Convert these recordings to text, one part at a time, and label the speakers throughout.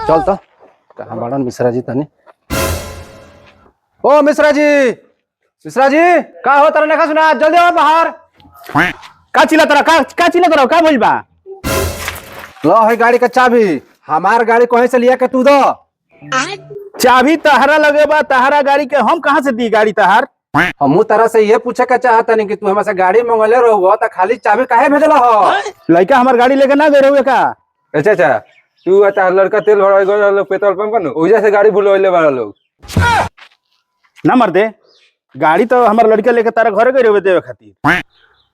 Speaker 1: चल तो कहाँ बाड़न मिश्रा जी तनी। ओ मिश्रा जी, मिश्रा जी का हो तारा नखा सुना, जल्दी आओ बाहर।
Speaker 2: का चिल्ला तरह का चिल्ला तरह का बोल बा।
Speaker 1: लो है गाड़ी का चाबी, हमार गाड़ी कहीं से लिया के तू दो।
Speaker 2: चाबी तहरा लगे बा, तहरा गाड़ी के हम कहाँ से दी गाड़ी तहार।
Speaker 1: हम तरह से ये पूछे के चाहता नहीं कि तू हमसे गाड़ी मंगले रहो तो खाली चाबी काहे भेजला हो।
Speaker 2: लड़का हमार गाड़ी लेके ना गए रहुए का।
Speaker 1: अच्छा अच्छा, तू आता लड़का तेल भरवाई गयो लोग पेट्रोल पंप पर ओजा से गाड़ी भूलवाइले वाला लोग
Speaker 2: ना मर दे, गाड़ी तो हमार लड़का लेके तारा घरे गए रहुए देवे खातिर।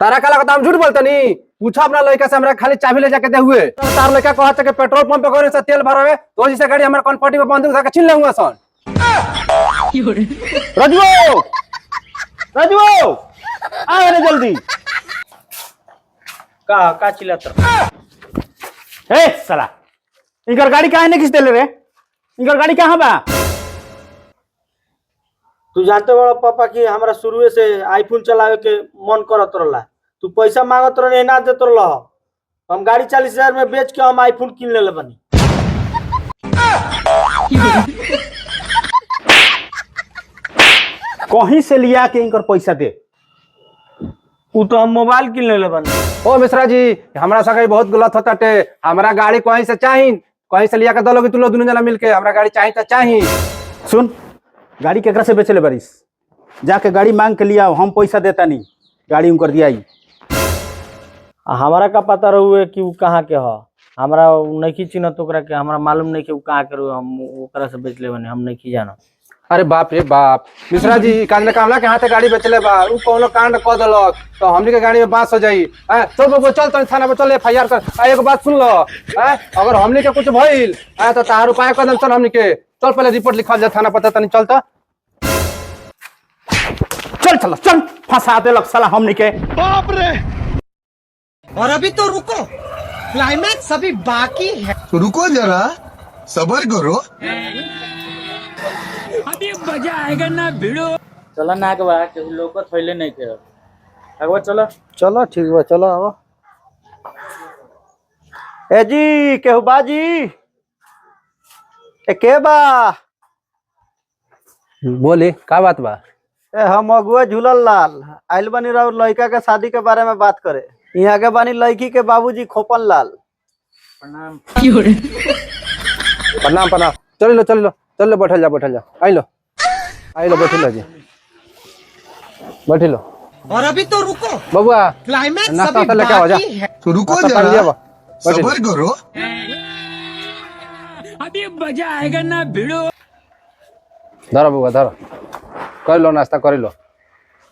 Speaker 1: तारा का लगता हम झूठ बोलता नहीं। पूछा अपना लड़का से, हमरा खाली चाबी ले जाके दे हुए। तार लड़का कहता कि पेट्रोल पंप पे गए से तेल भरवावे तो जैसे गाड़ी हमारे कॉन्फर्टी में बंद उठा के छीन लेंगे सन।
Speaker 2: रजुओ रजुओ आ रे जल्दी।
Speaker 3: का चिल्लात
Speaker 2: ए साला, इनकर गाड़ी काहे नहीं खींच ले रे, इनकर गाड़ी कहाँ बा।
Speaker 3: तू जानते बड़ा पापा कि हमरा शुरू से आईफोन चलावे के मन करत रहला। तू पैसा मांगत रहे ना देत रह। हम गाड़ी 40,000 में बेच के हम आईफोन किन ले बनी।
Speaker 2: कहीं से लिया के इनकर पैसा दे।
Speaker 3: उ तो हम मोबाइल किन ले बनी।
Speaker 1: ओ मिश्रा जी, हमरा संगे बहुत गलत होता टे। हमरा गाड़ी कहीं से चाहिए, कहीं से लिया के दलोगे तू लोग दोनों जना मिलके। हमरा गाड़ी चाहिए तो चाहिए।
Speaker 2: सुन, गाड़ी केकरा से बेचले बारिश, जाके गाड़ी मांग के लिया, हम पैसा देता नहीं, गाड़ी उनकर दियाई।
Speaker 3: हमरा का पता रहुए कि उ कहाँ के ह। हमरा नहीं चिन्हत ओकरा के, हमरा मालूम नहीं कि उ कहाँ के रहुए। हम ओकरा से बेच ले बनी, हम नहीं जाना।
Speaker 1: अरे बाप रे बाप, मिश्रा जी कांड कामला के हाथे गाड़ी बेचले बा, उ कोनो कांड क देलक तो हमनी के गाड़ी में बांस हो जाई। चल बबू चल तो थाना में चल एफआईआर कर। एगो बात सुन लो, अगर हमनी के कुछ भइल तो तार उपाय कर देम। चल हमनी के चल पहले रिपोर्ट लिखा जा थाना पता तनी। चल तो
Speaker 2: चल चल चल, फंसा देलक साला हमनी के।
Speaker 4: बाप रे। और अभी तो रुको, क्लाइमैक्स अभी बाकी है।
Speaker 5: रुको जरा, सबर करो।
Speaker 6: अभी मजा आएगा ना भिड़ो।
Speaker 3: चला ना के बा, केहू लोग थैले नहीं के। अगवा चलो
Speaker 2: चलो ठीक बा, चलो आओ। ए जी केहू बाजी, ए के बा।
Speaker 1: बोली का बात बा।
Speaker 2: ए हम अगुआ झूलल लाल आइल बनी रहो लड़का के शादी के बारे में बात करे। यहाँ के बानी लड़की के बाबूजी खोपन लाल।
Speaker 3: प्रणाम।
Speaker 1: प्रणाम प्रणाम। चल लो चल लो चल लो, बैठल जा आई लो बैठ लो जी, बैठ लो।
Speaker 4: और अभी तो रुको,
Speaker 1: बबुआ
Speaker 4: क्लाइमैक्स
Speaker 1: नाश्ता
Speaker 4: अभी
Speaker 1: लेके आओ जा।
Speaker 4: बाकी है।
Speaker 5: रुको
Speaker 1: नाश्ता पानी
Speaker 5: जरा,
Speaker 1: लिया बा, बैठ
Speaker 5: सबर करो।
Speaker 6: अभी मजा आएगा ना भिड़ो।
Speaker 1: धरो बबुआ धरो, कर लो नाश्ता, कर लो,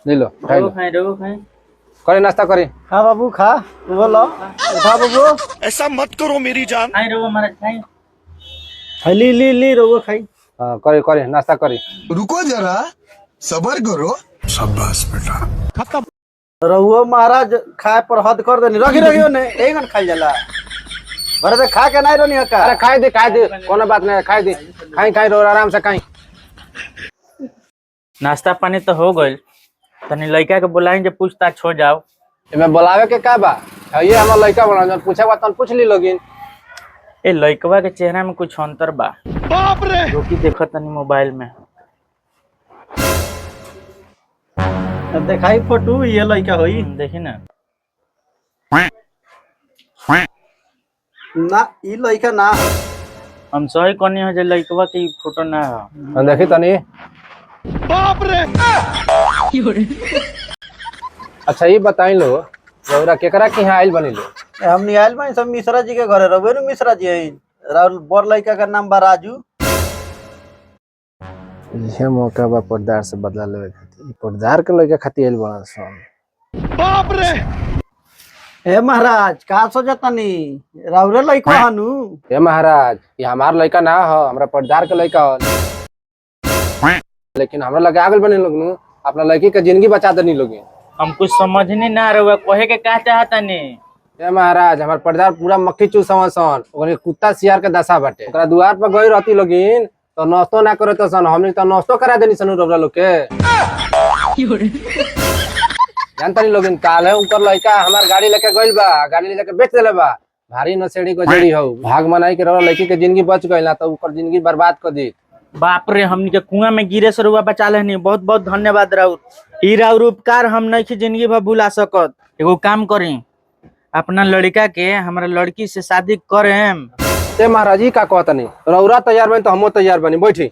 Speaker 1: ले लो खाई लो,
Speaker 3: खाए
Speaker 1: करे नाश्ता करे।
Speaker 2: हाँ बाबू खा, तू बोलो उठा बाबू।
Speaker 5: ऐसा मत करो मेरी जान।
Speaker 3: खाए रहो महाराज खाए।
Speaker 2: ली ली ली रोगो खाई।
Speaker 1: हाँ करे करे नाश्ता करे।
Speaker 5: रुको जरा, सबर करो। शाबाश बेटा।
Speaker 2: रहुओ महाराज खाए पर हद कर देनी। रखी रखियो ने एक घंटा खाई जाला, भरे से खा के नहीं रहनी का।
Speaker 1: अरे खाई दे कोनो बात नहीं, खाई दे, खाई रो आराम से खाई।
Speaker 3: नाश्ता पानी तो हो गइल, तनी लड़का के बुलाएंगे, पूछताछ हो जाओ।
Speaker 1: मैं बुलावे के का बा, ये हमार लड़का बना, जब पूछे बा तन पूछ ली लोगिन।
Speaker 3: ए लड़कवा के चेहरा में कुछ अंतर बा।
Speaker 4: बाप रे।
Speaker 3: जो कि देखो तनी मोबाइल में।
Speaker 2: दिखाई फोटो, ये लड़का होई
Speaker 3: देखी ना।
Speaker 2: ना ई लड़का ना।
Speaker 3: हम सही कहनी है जे लड़कवा के फोटो ना है।
Speaker 1: देखी तनी।
Speaker 4: बाप रे।
Speaker 1: अच्छा ये बताई लो, रौरा केकरा के यहाँ आइल बनी लो।
Speaker 2: हमनी आयल बानी सब मिश्रा जी के घरे। रहुए न मिश्रा जी है, राहुल बड़ लड़का का नाम बा राजू।
Speaker 1: ये मौका बा पर्दार से बदला लेवे खातिर, पर्दार के लड़का खातिर आइल बना सन।
Speaker 4: बाप रे।
Speaker 2: हे महाराज का सोचतनी, राहुल लड़का हनु।
Speaker 1: हे महाराज, ये हमार लड़का ना हो, हमरा पर्दार के लड़का हो। लेकिन हमरा लगे आगल बने लोग, अपना लड़की के जिंदगी बचा देनी लोग।
Speaker 3: हम कुछ समझ नहीं ना रहुआ, कहे के का चाहता नहीं।
Speaker 1: हे महाराज, हमार पर्दार पूरा मक्खी चूसवा सन, ओकरे कुत्ता सियार के दशा बाटे। ओकरा दुआर पर गई रहती लोगिन तो नाश्तो ना करे तो सन, हमनी तो नाश्तो करा देनी सन रौरा लोग के। जानता नहीं लोगिन, काल है उनकर लड़का हमार गाड़ी लेके गइल बा, गाड़ी लेके बेच देले बा। भारी नशेड़ी गजेड़ी हो भाग मनाई के रहो लड़की के जिंदगी बच गई ना तो ऊपर जिंदगी बर्बाद कर दी।
Speaker 2: बाप रे हमनी के कुआं में गिरे से रुआ बचा लेनी। बहुत बहुत धन्यवाद राउर। ई राउर उपकार हम नहीं की जिंदगी भर भुला सकत। एगो काम करी, अपना लड़का के हमारा लड़की से शादी करेम।
Speaker 1: ते महाराज जी का कहता नहीं रौरा तैयार बनी तो हमो तैयार बनी बैठी।